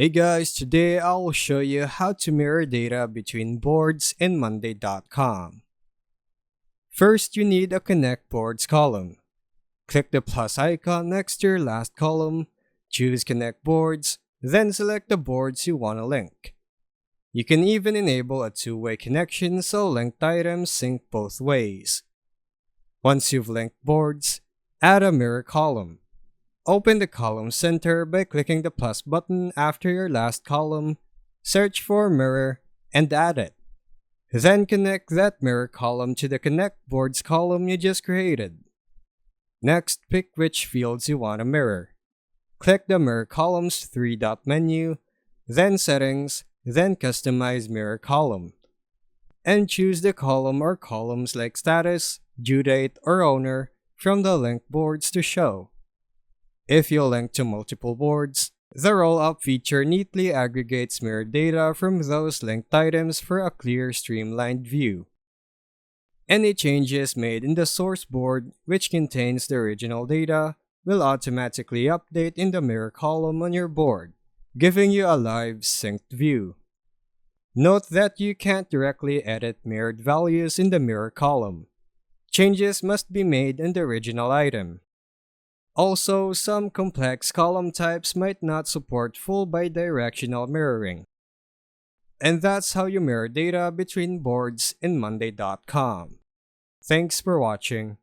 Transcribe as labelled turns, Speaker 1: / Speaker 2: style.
Speaker 1: Hey guys, today I will show you how to mirror data between boards in Monday.com. First, you need a Connect Boards column. Click the plus icon next to your last column, choose Connect Boards, then select the boards you want to link. You can even enable a two-way connection so linked items sync both ways. Once you've linked boards, add a mirror column. Open the column center by clicking the plus button after your last column, search for mirror, and add it. Then connect that mirror column to the Connect Boards column you just created. Next, pick which fields you want to mirror. Click the Mirror Columns three-dot menu, then Settings, then Customize Mirror Column. And choose the column or columns like Status, Due Date, or Owner from the linked boards to show. If you link to multiple boards, the roll-up feature neatly aggregates mirrored data from those linked items for a clear, streamlined view. Any changes made in the source board, which contains the original data, will automatically update in the mirror column on your board, giving you a live, synced view. Note that you can't directly edit mirrored values in the mirror column. Changes must be made in the original item. Also, some complex column types might not support full bidirectional mirroring. And that's how you mirror data between boards in Monday.com. Thanks for watching.